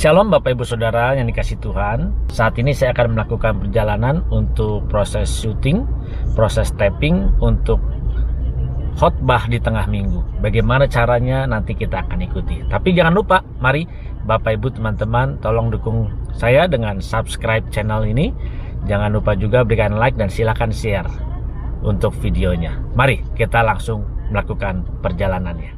Shalom Bapak Ibu Saudara yang dikasih Tuhan. Saat ini saya akan melakukan perjalanan untuk proses syuting, proses tapping untuk khotbah di tengah minggu. Bagaimana caranya nanti kita akan ikuti. Tapi jangan lupa, mari Bapak Ibu teman-teman tolong dukung saya dengan subscribe channel ini. Jangan lupa juga berikan like dan silakan share untuk videonya. Mari kita langsung melakukan perjalanannya.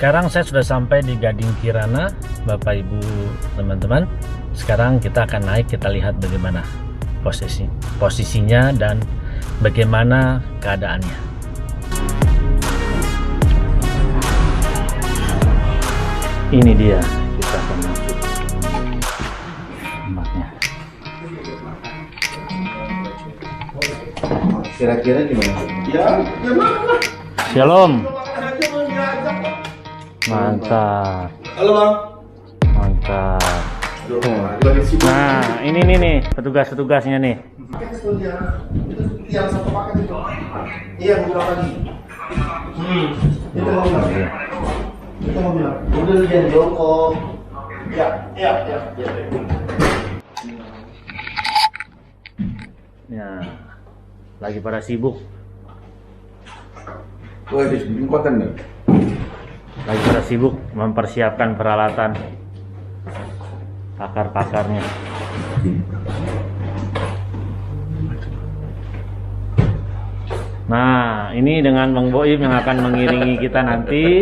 Sekarang saya sudah sampai di Gading Kirana, Bapak Ibu teman-teman. Sekarang kita akan naik, kita lihat bagaimana posisinya dan bagaimana keadaannya. Ini dia, kita akan masuk tempatnya. Kira-kira gimana? Ya, gimana? Shalom. Mantap. Halo Bang. Mantap. Nah, ini nih petugas-petugasnya nih. Yang satu paket itu. Iya, beberapa lagi. Itu mau bilang. Itu mau bilang. Udah dia jongkok. Ya. Ya, lagi pada sibuk. Wah, di sini konten nih. Lagi pada sibuk mempersiapkan peralatan pakar-pakarnya. Nah, ini dengan Bang Boim yang akan mengiringi kita nanti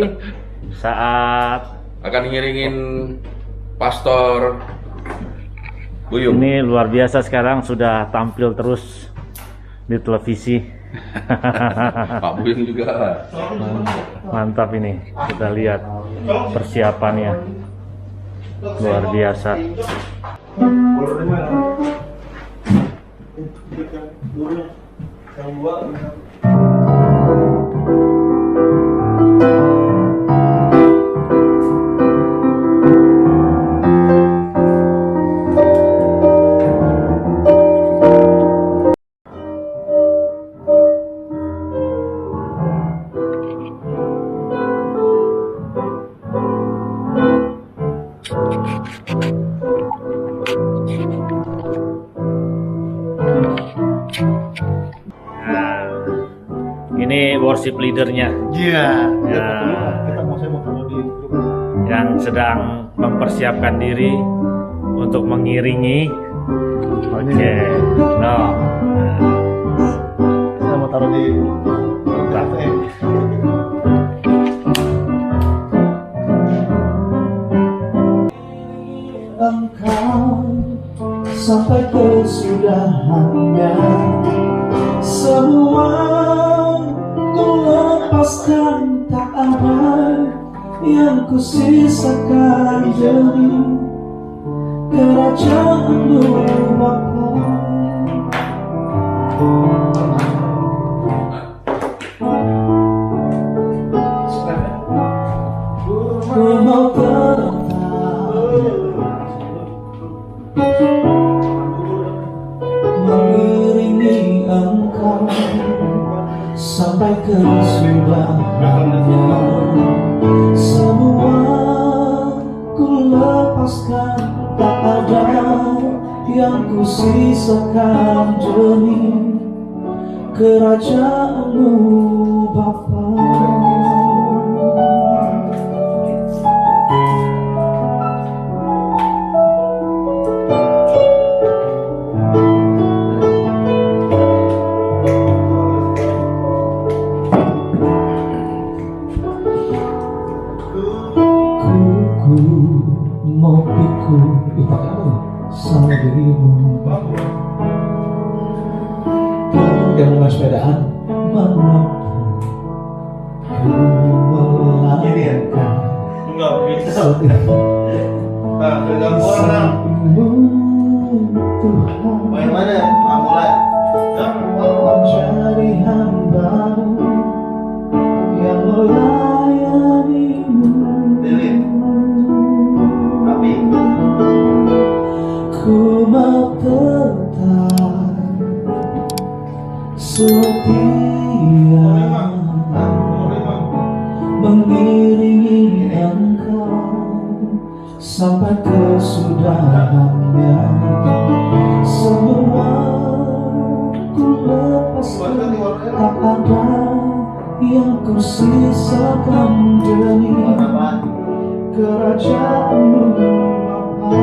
saat akan ngiringin Pastor Buyung. ini. Luar biasa, sekarang sudah tampil terus di televisi. Pak Buyung juga. Mantap ini, kita lihat persiapannya luar biasa. Ini worship leadernya. Iya. Ya, Saya mau taruh di yang sedang mempersiapkan diri untuk mengiringi. Oke, no. Saya mau taruh di kafe. Engkau sampai kesudahannya, semua ku lepaskan, tak ada yang ku sisakan demi kerajaan-Mu Bapa. Ku mau mengiringi Engkau sampai kesudahannya, semua ku lepaskan, tak ada yang ku sisakan demi kerajaan-Mu Bapa. ngopiku dipakai apa tuh? Sama dirimu yang mau sepedaan manapun ku melangkah. Enggak bisa. Setia Nah, terganggu orang. Tuhan, Main mana? Mulai. jadi hamba-Mu yang melayani-Mu. Delete. Tapi Ku mau tetap setia mengiringi Engkau sampai kesudahannya. Semua ku lepaskan, tak ada yang ku sisakan demi kerajaan-Mu Bapa.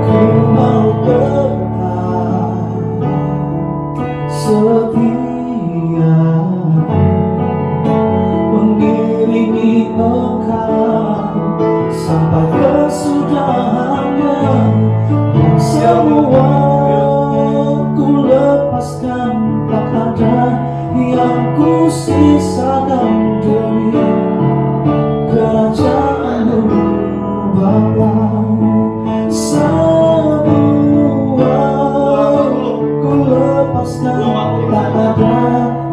Ku mau tetap setia mengiringi Engkau sampai kesudahannya. Semua ku lepaskan, tak ada yang ku sisakan demi kerajaan-Mu Bapa. Semua ku lepaskan, tak ada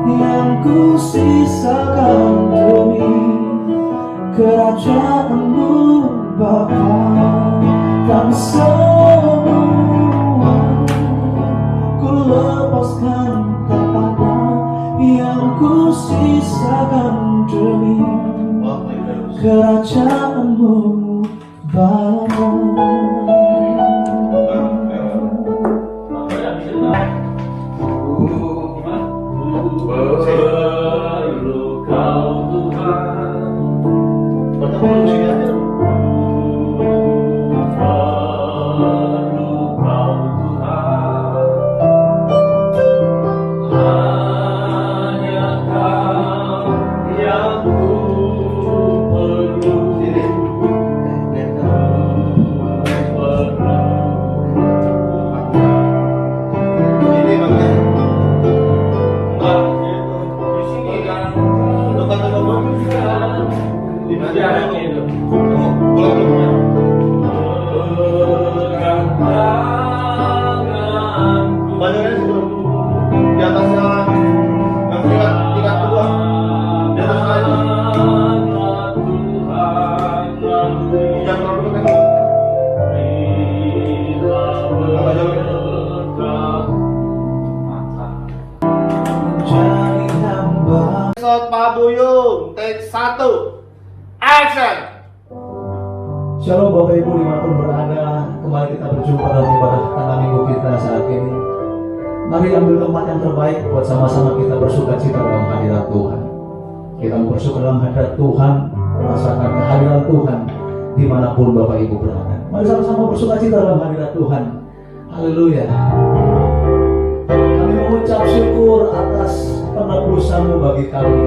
yang ku sisakan demi kerajaan-Mu Bapa. Dan semua ku lepaskan, tak ada yang ku sisakan demi kerajaan-Mu Bapa. Perlu Kau Tuhan, pertama sini aja. perlu Kau Tuhan, hanya Kau yang ku perlu. Sini. Ini makanya. Enggak, di sini kan. Dekat dengan mobil juga. Di mana itu? Tunggu, pulang dulu. Banyaknya sebelum di atasnya yang tingkat kedua. Di atas lagi. Jangan terlalu dekat. Agak jauh. Menjadi hamba. Episode Pak Buyung, take 1. Action. Shalom Bapak Ibu dimanapun berada, kembali kita berjumpa dalam ibadah tanggal minggu kita saat ini. Mari ambil tempat yang terbaik buat sama-sama kita bersuka cita dalam hadirat Tuhan. Kita bersuka dalam hadirat Tuhan, merasakan kehadiran Tuhan dimanapun Bapak Ibu berada. Mari sama-sama bersuka cita dalam hadirat Tuhan. Haleluya. Kami mengucap syukur atas penebusan-Mu bagi kami.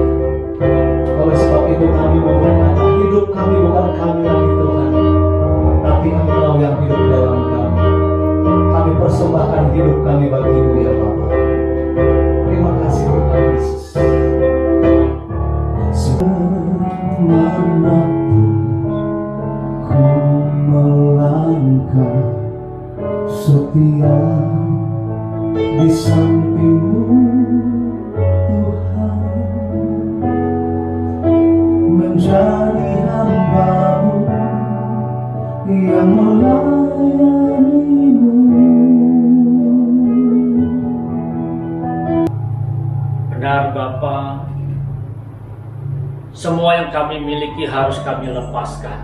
Oleh sebab itu kami berkata, hidup kami bukan kami lagi Tuhan, tapi Engkau yang hidup dalam kami. Kami persembahkan hidup kami bagi-Mu ya Bapa. Terima kasih Tuhan Yesus. Semanapun ku melangkah, setia di samping-Mu Tuhan, menjadi hamba-Mu yang melayani-Mu. Benar Bapa, semua yang kami miliki harus kami lepaskan,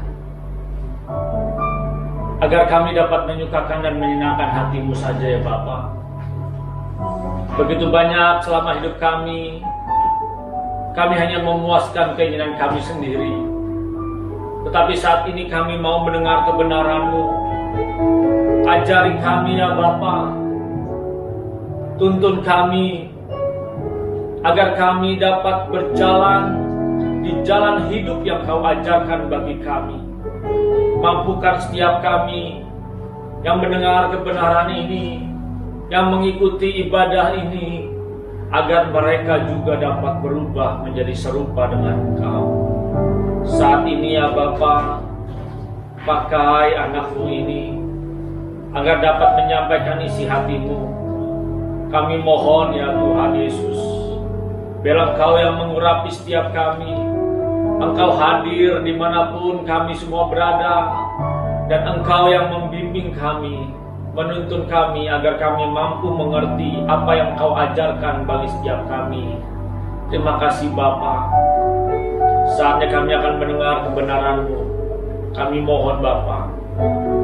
agar kami dapat menyukakan dan menyenangkan hati-Mu saja ya Bapa. Begitu banyak selama hidup kami hanya memuaskan keinginan kami sendiri. Tetapi saat ini kami mau mendengar kebenaran-Mu. Ajari kami ya Bapa, tuntun kami, agar kami dapat berjalan di jalan hidup yang Kau ajarkan bagi kami. Mampukan setiap kami yang mendengar kebenaran ini, yang mengikuti ibadah ini, agar mereka juga dapat berubah menjadi serupa dengan Engkau. Saat ini ya Bapa, pakai anakmu ini agar dapat menyampaikan isi hatimu. Kami mohon ya Tuhan Yesus, biar Engkau yang mengurapi setiap kami. Engkau hadir dimanapun kami semua berada, dan Engkau yang membimbing kami, menuntun kami agar kami mampu mengerti apa yang Engkau ajarkan bagi setiap kami. Terima kasih Bapa. Saatnya kami akan mendengar kebenaran-Mu. Kami mohon Bapa,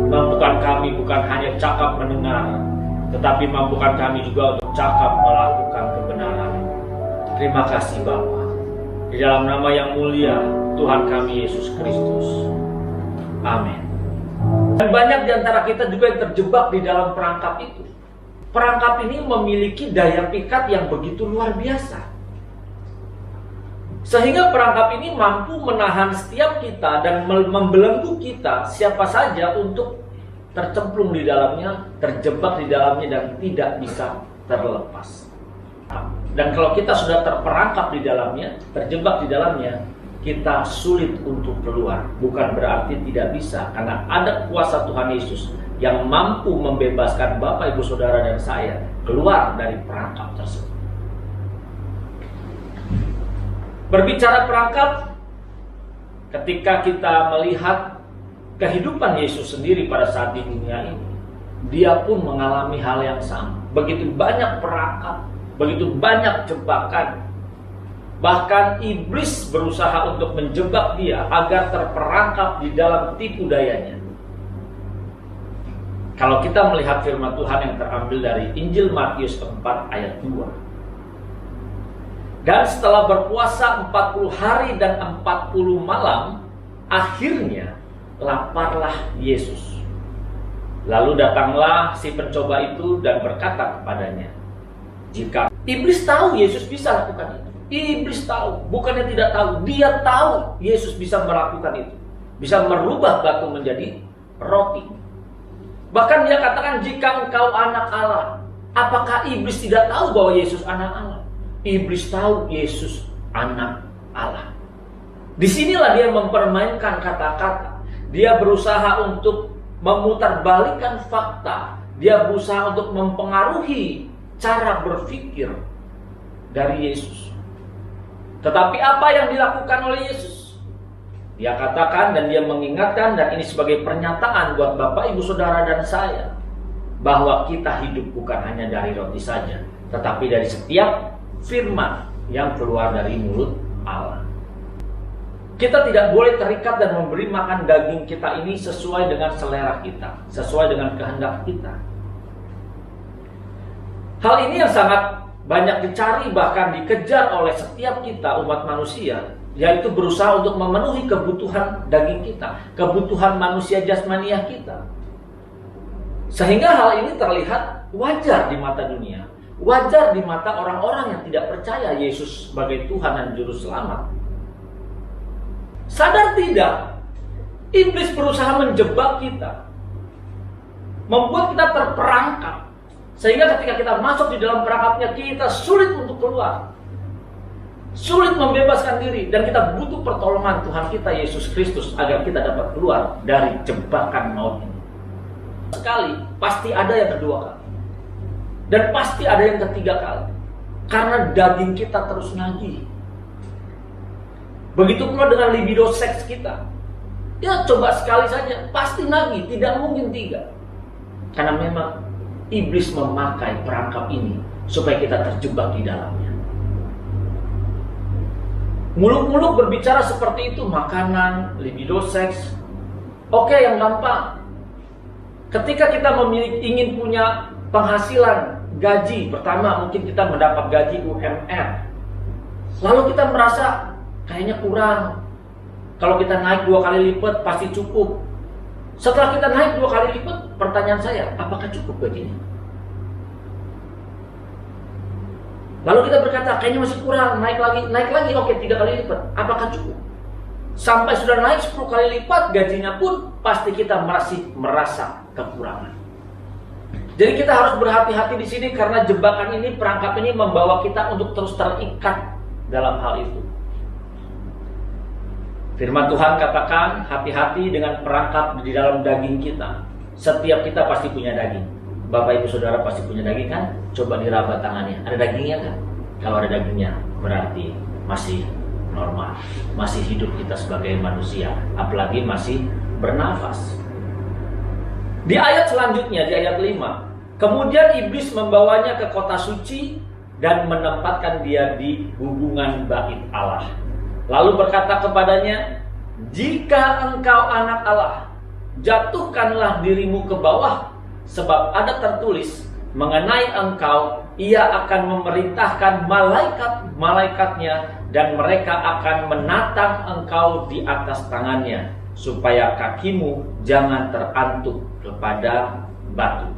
mampukan kami bukan hanya cakap mendengar, tetapi mampukan kami juga untuk cakap melakukan kebenaran. Terima kasih Bapa. Di dalam nama yang mulia Tuhan kami Yesus Kristus. Amin. Dan banyak di antara kita juga yang terjebak di dalam perangkap itu. Perangkap ini memiliki daya pikat yang begitu luar biasa. Sehingga perangkap ini mampu menahan setiap kita dan membelenggu kita siapa saja untuk tercemplung di dalamnya, terjebak di dalamnya, dan tidak bisa terlepas. Dan kalau kita sudah terperangkap di dalamnya, terjebak di dalamnya, kita sulit untuk keluar. Bukan berarti tidak bisa, karena ada kuasa Tuhan Yesus yang mampu membebaskan Bapak, Ibu, Saudara, dan saya keluar dari perangkap tersebut. Berbicara perangkap, ketika kita melihat kehidupan Yesus sendiri pada saat di dunia ini, dia pun mengalami hal yang sama. Begitu banyak perangkap, begitu banyak jebakan. Bahkan iblis berusaha untuk menjebak dia agar terperangkap di dalam tipu dayanya. Kalau kita melihat firman Tuhan yang terambil dari Injil Matius 4 ayat 2. Dan setelah berpuasa 40 hari dan 40 malam, akhirnya laparlah Yesus. Lalu datanglah si pencoba itu dan berkata kepadanya, jika iblis tahu Yesus bisa lakukan itu. Iblis tahu, bukannya tidak tahu. Dia tahu Yesus bisa melakukan itu. Bisa merubah batu menjadi roti. Bahkan dia katakan, jika engkau anak Allah. Apakah iblis tidak tahu bahwa Yesus anak Allah? Iblis tahu Yesus anak Allah. Disinilah dia mempermainkan kata-kata. Dia berusaha untuk memutarbalikkan fakta. Dia berusaha untuk mempengaruhi cara berpikir dari Yesus. Tetapi apa yang dilakukan oleh Yesus? Dia katakan dan dia mengingatkan, dan ini sebagai pernyataan buat Bapak, Ibu, Saudara, dan saya, bahwa kita hidup bukan hanya dari roti saja, tetapi dari setiap firman yang keluar dari mulut Allah. Kita tidak boleh terikat dan memberi makan daging kita ini sesuai dengan selera kita, sesuai dengan kehendak kita. Hal ini yang sangat banyak dicari, bahkan dikejar oleh setiap kita umat manusia, yaitu berusaha untuk memenuhi kebutuhan daging kita, kebutuhan manusia jasmaniah kita. Sehingga hal ini terlihat wajar di mata dunia, wajar di mata orang-orang yang tidak percaya Yesus sebagai Tuhan dan Juru Selamat. Sadar tidak, iblis berusaha menjebak kita, membuat kita terperangkap. Sehingga ketika kita masuk di dalam perangkapnya, kita sulit untuk keluar, sulit membebaskan diri, dan kita butuh pertolongan Tuhan kita Yesus Kristus agar kita dapat keluar dari jebakan maut ini. Sekali, pasti ada yang kedua kali, dan pasti ada yang ketiga kali, karena daging kita terus nagih. Begitu pula dengan libido seks kita. Ya coba sekali saja, pasti nagih, tidak mungkin tiga. Karena memang iblis memakai perangkap ini supaya kita terjebak di dalamnya. Muluk-muluk berbicara seperti itu, makanan, libido seks. Oke, yang gampang. Ketika kita ingin punya penghasilan, gaji, pertama mungkin kita mendapat gaji UMR. Lalu kita merasa kayaknya kurang. Kalau kita naik 2 kali lipat pasti cukup. Setelah kita naik 2 kali lipat, pertanyaan saya, apakah cukup gajinya? Lalu kita berkata, kayaknya masih kurang, naik lagi, oke 3 kali lipat, apakah cukup? Sampai sudah naik 10 kali lipat gajinya pun pasti kita masih merasa kekurangan. Jadi kita harus berhati-hati di sini karena jebakan ini, perangkap ini membawa kita untuk terus terikat dalam hal itu. Firman Tuhan katakan, hati-hati dengan perangkap di dalam daging kita. Setiap kita pasti punya daging. Bapak Ibu Saudara pasti punya daging kan? Coba diraba tangannya. Ada dagingnya kan? Kalau ada dagingnya berarti masih normal. Masih hidup kita sebagai manusia. Apalagi masih bernafas. Di ayat selanjutnya, di ayat 5. Kemudian iblis membawanya ke kota suci dan menempatkan dia di hubungan bait Allah. Lalu berkata kepadanya, jika engkau anak Allah, jatuhkanlah dirimu ke bawah, sebab ada tertulis mengenai engkau, ia akan memerintahkan malaikat-malaikatnya dan mereka akan menatang engkau di atas tangannya, supaya kakimu jangan terantuk kepada batu.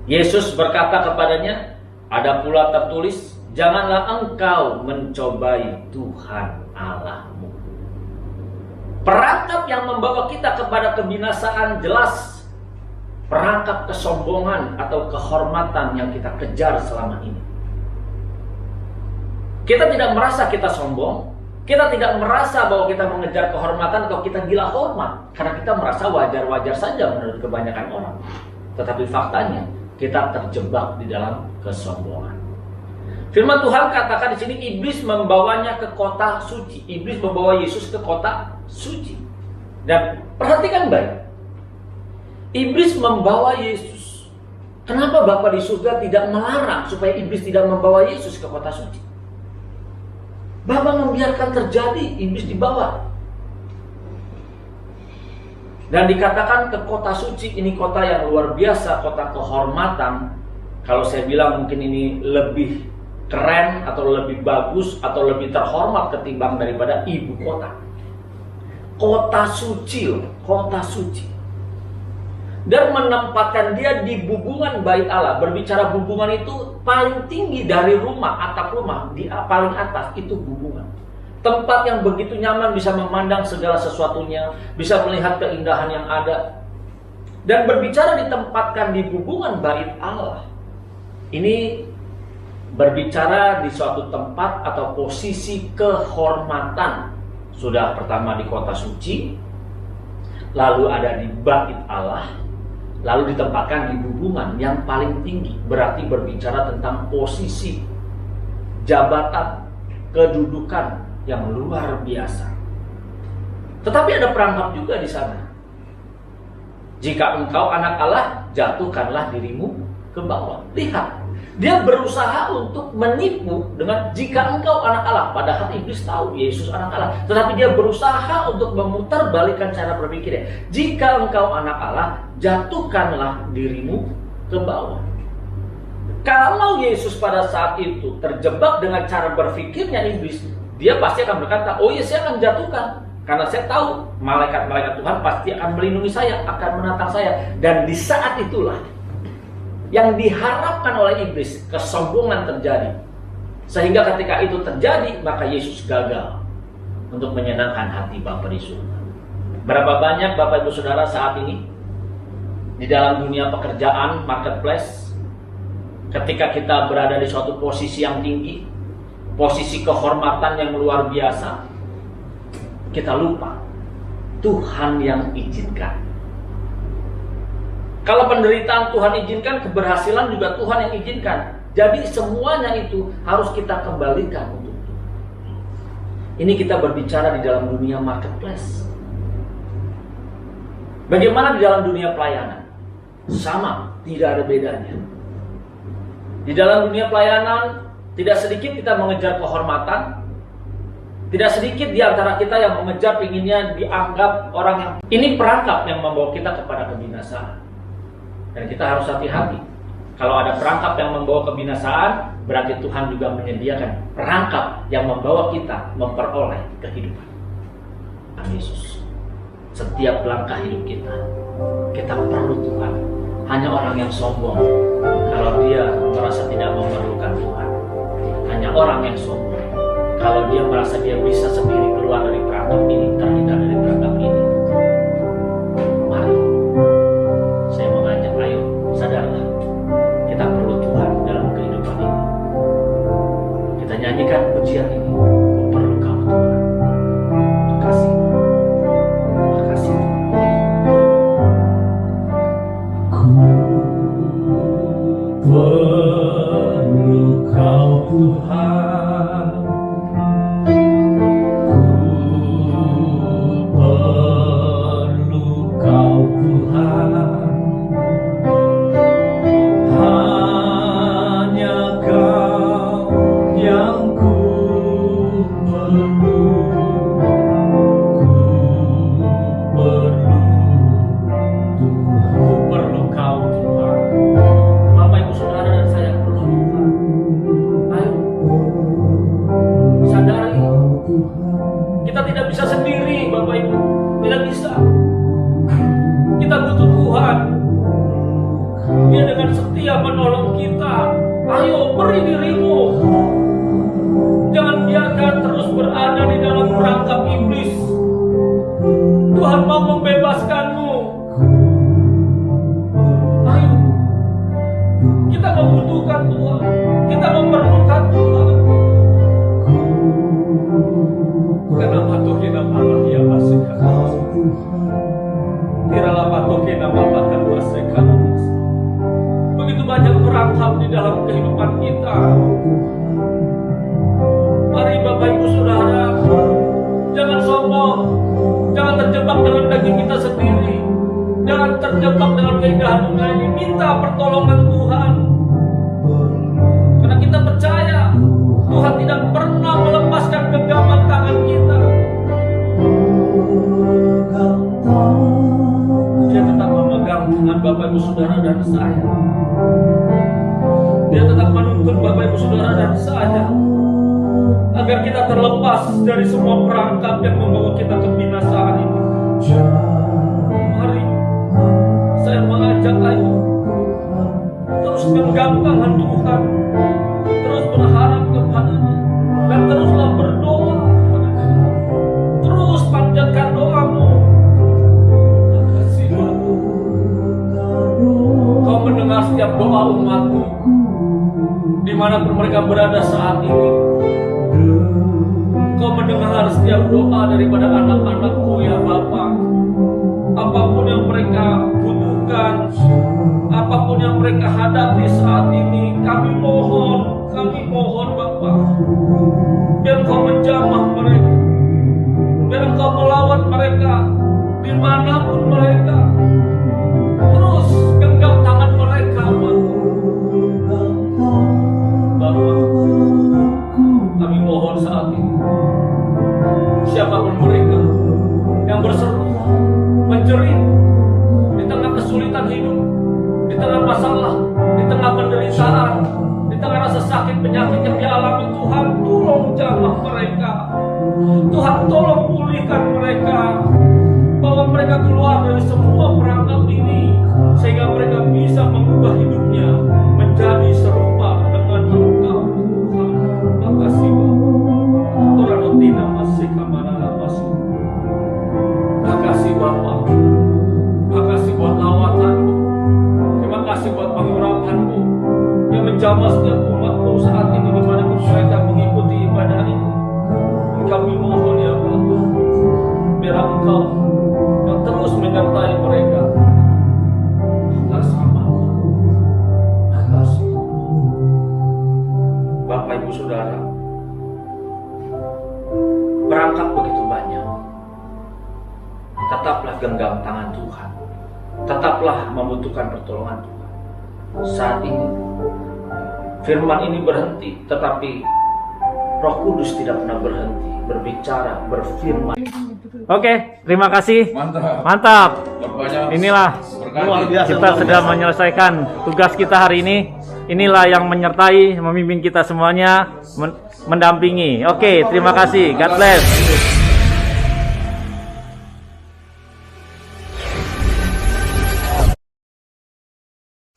Yesus berkata kepadanya, ada pula tertulis, janganlah engkau mencobai Tuhan Allahmu. Perangkap yang membawa kita kepada kebinasaan jelas perangkap kesombongan atau kehormatan yang kita kejar selama ini. Kita tidak merasa kita sombong, kita tidak merasa bahwa kita mengejar kehormatan atau kita gila hormat, karena kita merasa wajar-wajar saja menurut kebanyakan orang. Tetapi faktanya kita terjebak di dalam kesombongan. Firman Tuhan katakan di sini, iblis membawanya ke kota suci. Iblis membawa Yesus ke kota suci. Dan perhatikan baik, iblis membawa Yesus. Kenapa Bapa di surga tidak melarang supaya iblis tidak membawa Yesus ke kota suci? Bapa membiarkan terjadi, iblis dibawa. Dan dikatakan ke kota suci, ini kota yang luar biasa, kota kehormatan. Kalau saya bilang mungkin ini lebih keren atau lebih bagus atau lebih terhormat ketimbang daripada ibu kota. Kota suci, kota suci. Dan menempatkan dia di hubungan bait Allah. Berbicara hubungan itu paling tinggi dari rumah, atap rumah, di paling atas itu hubungan. Tempat yang begitu nyaman, bisa memandang segala sesuatunya, bisa melihat keindahan yang ada. Dan berbicara ditempatkan di hubungan bait Allah. Ini berbicara di suatu tempat atau posisi kehormatan. Sudah pertama di kota suci, lalu ada di bait Allah, lalu ditempatkan di hubungan yang paling tinggi. Berarti berbicara tentang posisi, jabatan, kedudukan yang luar biasa. Tetapi ada perangkap juga di sana. Jika engkau anak Allah, jatuhkanlah dirimu ke bawah. Lihat, dia berusaha untuk menipu dengan jika engkau anak Allah. Padahal iblis tahu Yesus anak Allah. Tetapi dia berusaha untuk memutarbalikkan cara berpikirnya. Jika engkau anak Allah, jatuhkanlah dirimu ke bawah. Kalau Yesus pada saat itu terjebak dengan cara berpikirnya iblis, dia pasti akan berkata, oh iya saya akan jatuhkan. Karena saya tahu malaikat-malaikat Tuhan pasti akan melindungi saya, akan menatang saya. Dan di saat itulah yang diharapkan oleh iblis, kesombongan terjadi. Sehingga ketika itu terjadi, maka Yesus gagal untuk menyenangkan hati Bapa di surga. Berapa banyak Bapak Ibu Saudara saat ini di dalam dunia pekerjaan, marketplace, ketika kita berada di suatu posisi yang tinggi, posisi kehormatan yang luar biasa, kita lupa Tuhan yang izinkan. Kalau penderitaan Tuhan izinkan, keberhasilan juga Tuhan yang izinkan. Jadi semuanya itu harus kita kembalikan untuk Tuhan. Ini kita berbicara di dalam dunia marketplace. Bagaimana di dalam dunia pelayanan? Sama, tidak ada bedanya. Di dalam dunia pelayanan, tidak sedikit kita mengejar kehormatan. Tidak sedikit di antara kita yang mengejar inginnya dianggap orang yang... Ini perangkap yang membawa kita kepada kebinasaan. Dan kita harus hati-hati. Kalau ada perangkap yang membawa kebinasaan, berarti Tuhan juga menyediakan perangkap yang membawa kita memperoleh kehidupan. Amin Yesus. Setiap langkah hidup kita perlu Tuhan. Hanya orang yang sombong kalau dia merasa tidak memerlukan Tuhan. Hanya orang yang sombong kalau dia merasa dia bisa sendiri keluar dari perangkap perangkap ini, terhindar dari perangkap ini. Mari, saya mengajak, ayo sadarlah, kita perlu Tuhan dalam kehidupan ini. Kita nyanyikan pujian ini, ku perlu Kau Tuhan. Terima kasih Tuhan. Perlu Kau Tuhan, perlu Kau Tuhan, hanya Kau yang ku perlu, Ku perlu Kau Tuhan. Bapak Ibu Saudara dan saya perlu Tuhan. Ayo sadari, kita tidak bisa sendiri Bapak Ibu, tidak bisa. Kita butuh Tuhan. Dia dengan setia menolong kita. Ayo beri dirimu. Jangan biarkan terus berada di dalam perangkap iblis. Tuhan mau membebaskanmu. Ayo, kita membutuhkan Tuhan. Kita memerlukan Tuhan. Kenapa Tuhan Allah ya masihkan? Tiralah patuhin nama bahkan masihkan. Begitu banyak perangkap di dalam kehidupan kita. Mari Bapak Ibu Saudara, jangan sombong, jangan terjebak dalam daging kita sendiri, jangan terjebak dalam keindahan dunia ini. Minta pertolongan Tuhan, karena kita percaya Tuhan tidak pernah melepaskan genggaman tangan kita. Dia tetap memegang tangan Bapak Ibu Saudara dan saya. Dia tetap menuntun Bapak Ibu Saudara dan saya agar kita terlepas dari semua perangkap yang membawa kita ke binasaan ini. Mari, saya mengajak, ayo terus genggam tangan Tuhan, terus berharap kepadanya, dan teruslah berdoa kepadanya. Terus panjatkan doamu. Terima kasih Bapa. Kau mendengar setiap doa umatmu dimanapun mereka berada saat ini. Kau mendengar setiap doa daripada anak-anakmu ya Bapa. Apapun yang mereka butuhkan, apapun yang mereka hadapi saat ini, kami mohon Bapa, biar Kau menjamah mereka, biar Kau melawat mereka dimanapun mereka. Terus genggam tangan mereka Bapa. Kami mohon saat ini, siapapun mereka yang berseru, menjerit di tengah kesulitan hidup, di tengah masalah, di tengah penderitaan, di tengah rasa sakit penyakit yang dialami, Tuhan tolong jamah mereka. Tuhan tolong pulihkan mereka, bawa mereka keluar dari semua perangkap ini, sehingga mereka bisa mengubah hidupnya menjadi serupa dengan Engkau. Terima kasih Bapak. Turanutina masih kamana masih. Terima kasih Bapak. Terima kasih buat lawatanmu. Terima kasih buat pengurapanmu yang menjamah setiap umatmu saat ini dimanapun mereka mengikuti ibadah ini. Dan kami mohon ya Bapak, biar Engkau yang terus menyertai mereka. Terima kasih Bapak. Terima kasih Bapak Ibu Saudara. Perangkap begitu banyak. Tetaplah genggam tangan Tuhan. Tetaplah membutuhkan pertolongan Tuhan. Saat ini firman ini berhenti, tetapi Roh Kudus tidak pernah berhenti berbicara, berfirman. Oke, terima kasih. Mantap. Inilah kita sudah menyelesaikan tugas kita hari ini. Inilah yang menyertai, membimbing kita semuanya, mendampingi. Oke, terima kasih. God bless.